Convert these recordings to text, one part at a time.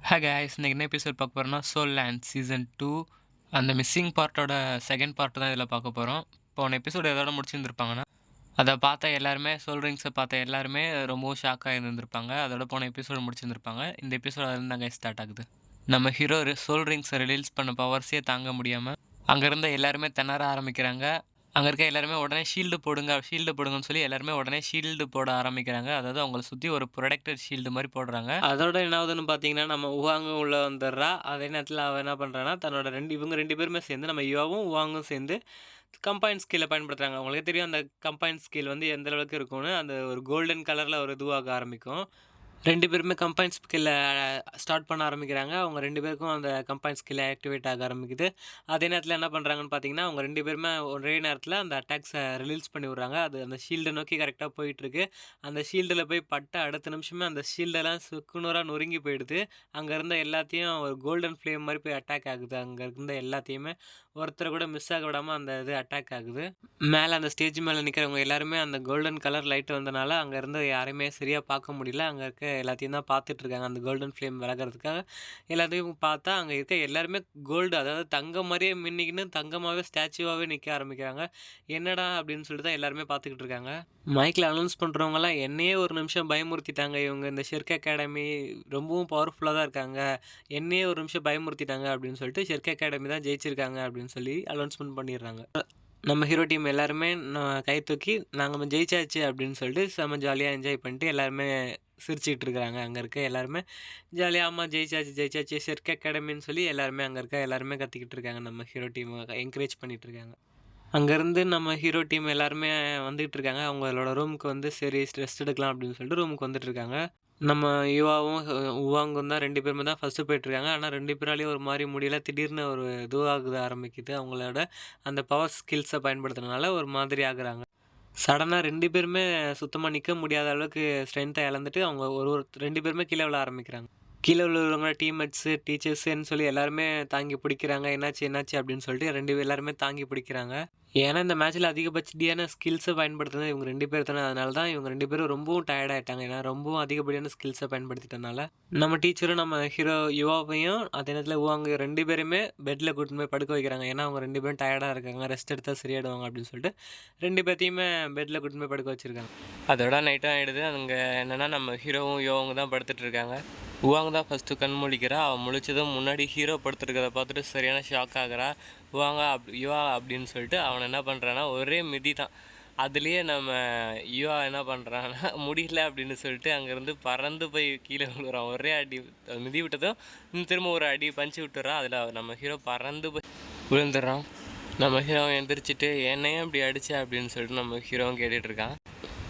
Hi guys, இன்னைக்கு என்ன episode பார்க்க போகிறோம்னா சோல் லேண்ட் சீசன் 2 அந்த மிஸ்ஸிங் பார்ட்டோட செகண்ட் பார்ட் தான் இதில் பார்க்க போகிறோம். போன எபிசோடு எதோட முடிச்சிருந்துருப்பாங்கன்னா அதை பார்த்த எல்லாருமே சோல் ரிங்ஸை பார்த்த எல்லாருமே ரொம்பவும் ஷாக்காக இருந்திருப்பாங்க. அதோட போன எபிசோடு முடிச்சிருந்துருப்பாங்க. இந்த எபிசோட் அதில் தான் ஸ்டார்ட் ஆகுது. நம்ம ஹீரோ சோல் ரிங்ஸை ரிலீஸ் பண்ண பவர்ஸே தாங்க முடியாமல் அங்கே இருந்த எல்லாருமே திணற ஆரம்பிக்கிறாங்க. அங்கே இருக்க எல்லாருமே உடனே ஷீல்டு போடுங்கன்னு சொல்லி எல்லாருமே உடனே ஷீல்டு போட ஆரம்பிக்கிறாங்க. அதாவது அவங்கள சுற்றி ஒரு ப்ரொடெக்டர் ஷீல்டு மாதிரி போடுறாங்க. அதோட என்ன ஆகுதுன்னு பார்த்தீங்கன்னா, நம்ம உவாங்க உள்ளே வந்துடுறா. அதே நேரத்தில் அவன் என்ன பண்ணுறான்னா தன்னோட இவங்க ரெண்டு பேருமே சேர்ந்து நம்ம யுவாவும் உவாங்கும் சேர்ந்து கம்பைன் ஸ்கில்லை பயன்படுத்துகிறாங்க. அவங்களுக்கு தெரியும் அந்த கம்பைன் ஸ்கில் வந்து எந்த அளவுக்கு இருக்கும்னு. அந்த ஒரு கோல்டன் கலரில் ஒரு இதுவாக ஆரம்பிக்கும். ரெண்டு பேருமே கம்பைன் ஸ்கில்லை ஸ்டார்ட் பண்ண ஆரம்பிக்கிறாங்க. அவங்க ரெண்டு பேருக்கும் அந்த கம்பைன் ஸ்கில்லை ஆக்டிவேட் ஆக ஆரம்பிக்குது. அதே நேரத்தில் என்ன பண்ணுறாங்கன்னு பார்த்தீங்கன்னா, அவங்க ரெண்டு பேருமே ஒரே நேரத்தில் அந்த அட்டாக்ஸை ரிலீஸ் பண்ணி விட்றாங்க. அது அந்த ஷீல்டை நோக்கி கரெக்டாக போயிட்டுருக்கு. அந்த ஷீல்டில் போய் பட்ட அடுத்த நிமிஷமே அந்த ஷீல்டெல்லாம் சுக்குநூறாக நொறுங்கி போயிடுது. அங்கே இருந்த எல்லாத்தையும் ஒரு கோல்டன் ஃப்ளேம் மாதிரி போய் அட்டாக் ஆகுது. அங்கே இருந்த எல்லாத்தையுமே ஒருத்தரை கூட மிஸ் ஆக விடாமல் அந்த இது அட்டாக் ஆகுது. மேலே அந்த ஸ்டேஜ் மேலே நிற்கிறவங்க எல்லாருமே அந்த கோல்டன் கலர் லைட் வந்தனால அங்கே இருந்து யாரையுமே சரியாக பார்க்க முடியல. அங்கே இருக்க எல்லாத்தையும் தான் பார்த்துட்ருக்காங்க. அந்த கோல்டன் ஃப்ளேம் விலகிறதுக்காக எல்லாத்தையும் பார்த்தா அங்கே இருக்க எல்லாருமே கோல்டு, அதாவது தங்கம் மாதிரியே மின்னிக்கின்னு தங்கமாகவே ஸ்டாச்சுவாகவே நிற்க ஆரம்பிக்கிறாங்க. என்னடா அப்படின்னு சொல்லிட்டு தான் எல்லாருமே பார்த்துக்கிட்டு இருக்காங்க. மைக்கில் அனௌன்ஸ் பண்ணுறவங்களாம் என்னையே ஒரு நிமிஷம் பயமுறுத்திட்டாங்க. இவங்க இந்த ஷெர்க் அகாடமி ரொம்பவும் பவர்ஃபுல்லாக தான் இருக்காங்க, என்னையே ஒரு நிமிஷம் பயமுறுத்திட்டாங்க அப்படின்னு சொல்லிட்டு ஷெர்க் அகாடமி தான் ஜெயிச்சிருக்காங்க அப்படின்னு சொல்லி அனௌன்ஸ்மெண்ட் பண்ணிடுறாங்க. நம்ம ஹீரோ டீம் எல்லாருமே கை தூக்கி நாங்கள் ஜெயிச்சாச்சு அப்படின்னு சொல்லிட்டு செம்ம ஜாலியாக என்ஜாய் பண்ணிட்டு எல்லாருமே சிரிச்சிக்கிட்டு இருக்கிறாங்க. அங்கே இருக்க எல்லாருமே ஜாலியாக ஆமாம் ஜெயிச்சாச்சு ஷெர்க் அகாடமின்னு சொல்லி எல்லாருமே அங்கே இருக்க எல்லாருமே கத்திக்கிட்டு இருக்காங்க. நம்ம ஹீரோ டீமை என்கரேஜ் பண்ணிகிட்டு இருக்காங்க. அங்கேருந்து நம்ம ஹீரோ டீம் எல்லாருமே வந்துகிட்டு இருக்காங்க. அவங்களோட ரூமுக்கு வந்து சரி ரெஸ்ட் எடுக்கலாம் அப்படின்னு சொல்லிட்டு ரூமுக்கு வந்துட்டு இருக்காங்க. நம்ம யுவாவும் உவாங்கும் தான் ரெண்டு பேருமே தான் ஃபஸ்ட்டு போயிட்டுருக்காங்க. ஆனால் ரெண்டு பேராலேயும் ஒரு மாதிரி முடியல. திடீர்னு ஒரு இதுவாகுது ஆரம்பிக்குது. அவங்களோட அந்த பவர் ஸ்கில்ஸை பயன்படுத்துறதுனால ஒரு மாதிரி ஆகுறாங்க. சடனாக ரெண்டு பேருமே சுத்தமாக நிற்க முடியாத அளவுக்கு ஸ்ட்ரென்த்தை இழந்துட்டு அவங்க ரெண்டு பேருமே கீழே விழ ஆரம்பிக்கிறாங்க. கீழே உள்ளவங்க டீம்மேட்ஸு டீச்சர்ஸுன்னு சொல்லி எல்லாருமே தாங்கி பிடிக்கிறாங்க. என்னாச்சு அப்படின்னு சொல்லிட்டு எல்லாருமே தாங்கி பிடிக்கிறாங்க. ஏன்னா இந்த மேட்ச்சில் அதிகபட்சடியான ஸ்கில்ஸை பயன்படுத்துறது இவங்க ரெண்டு பேர் தானே. அதனால தான் இவங்க ரெண்டு பேரும் ரொம்பவும் டயர்டாகிட்டாங்க. ஏன்னா ரொம்பவும் அதிகப்படியான ஸ்கில்ஸை பயன்படுத்திட்டனால நம்ம டீச்சரும் நம்ம ஹீரோ யுவாவையும் அதே நேரத்தில் அவங்க ரெண்டு பேருமே பெட்டில் கூட்டின்னு போய் படுக்க வைக்கிறாங்க. ஏன்னா அவங்க ரெண்டு பேரும் டயர்டாக இருக்காங்க, ரெஸ்ட் எடுத்தால் சரியாயிடுவாங்க அப்படின்னு சொல்லிட்டு ரெண்டு பேர்த்தையுமே பெட்டில் கூட்டின்னு போய் படுக்க வச்சுருக்காங்க. அதோட நைட்டும் ஆகிடுது. அங்கே என்னென்னா நம்ம ஹீரோவும் யுவாங்க தான் படுத்துட்டு இருக்காங்க. உவாங்க தான் ஃபஸ்ட்டு கண் முழிக்கிறா. அவன் முழிச்சதும் முன்னாடி ஹீரோ படுத்துருக்கிறத பார்த்துட்டு சரியான ஷாக் ஆகிறா. யுவா அப்படின்னு சொல்லிட்டு அவன் என்ன பண்ணுறான்னா ஒரே மிதி தான். அதுலேயே நம்ம யுவா என்ன பண்ணுறான்னா முடியல அப்படின்னு சொல்லிட்டு அங்கேருந்து பறந்து போய் கீழே விழுறான். ஒரே அடி மிதி விட்டதும் திரும்ப ஒரு அடி பஞ்சு விட்டுறான். அதில் நம்ம ஹீரோ பறந்து போய் விழுந்துடுறான். நம்ம ஹீரோவை எந்திரிச்சிட்டு என்னையும் இப்படி அடிச்சா அப்படின்னு சொல்லிட்டு நம்ம ஹீரோவும் கேட்டுட்ருக்கான்.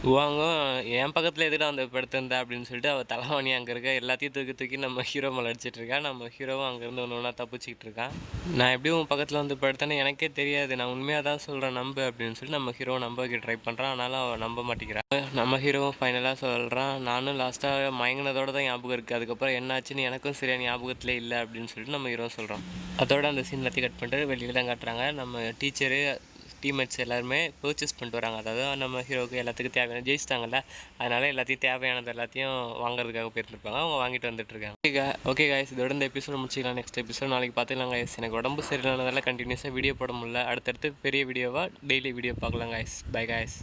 உவாங்கும் என் பக்கத்தில் எதுனா வந்து படுத்திருந்தா அப்படின்னு சொல்லிட்டு அவள் தலைவாணி அங்கே இருக்க எல்லாத்தையும் தூக்கி நம்ம ஹீரோ மேலே அடிச்சிட்ருக்கான். நம்ம ஹீரோவும் அங்கேருந்து ஒன்று ஒன்றா தப்பிச்சிக்கிட்டு இருக்கான். நான் எப்படியும் உன் பக்கத்தில் வந்து படுத்தேன்னு எனக்கே தெரியாது, நான் உண்மையாக தான் சொல்கிறேன் நம்பு அப்படின்னு சொல்லி நம்ம ஹீரோவை நம்ப வைக்க ட்ரை பண்ணுறான். ஆனாலும் அவள் நம்ப மாட்டேங்கிறான். நம்ம ஹீரோவும் ஃபைனலாக சொல்கிறான், நானும் லாஸ்ட்டாக மயங்கினதோடு தான் ஞாபகம் இருக்குது, அதுக்கப்புறம் என்னாச்சுன்னு எனக்கும் சரியான ஞாபகத்திலே இல்லை அப்படின்னு சொல்லிட்டு நம்ம ஹீரோ சொல்கிறோம். அதோட அந்த சீன் எல்லாத்தையும் கட் பண்ணிட்டு வெளியில் தான் காட்டுறாங்க. நம்ம டீச்சரு டீம்மேட்ஸ் எல்லாருமே பர்ச்சேஸ் பண்ணிட்டு வராங்க. அதாவது நம்ம ஹீரோவுக்கு எல்லாத்துக்கும் தேவையான ஜெயிச்சிட்டாங்கல்ல, அதனால் எல்லாத்தையும் தேவையானது எல்லாத்தையும் வாங்குறதுக்காக போயிருந்துருப்பாங்க. அவங்க வாங்கிட்டு வந்துட்டுருக்காங்க. ஓகே காய்ஸ், இதோட இந்த எபிசோட் முடிச்சிக்கலாம். நெக்ஸ்ட் எபிசோட் நாளைக்கு பார்த்துக்கலாம் காய்ஸ். எனக்கு உடம்பு சரியில்லாததால் கண்டினியூஸாக வீடியோ போட முடியல. அடுத்தடுத்து பெரிய வீடியோவாக டெய்லி வீடியோ பார்க்கலாம் காய்ஸ். By guys.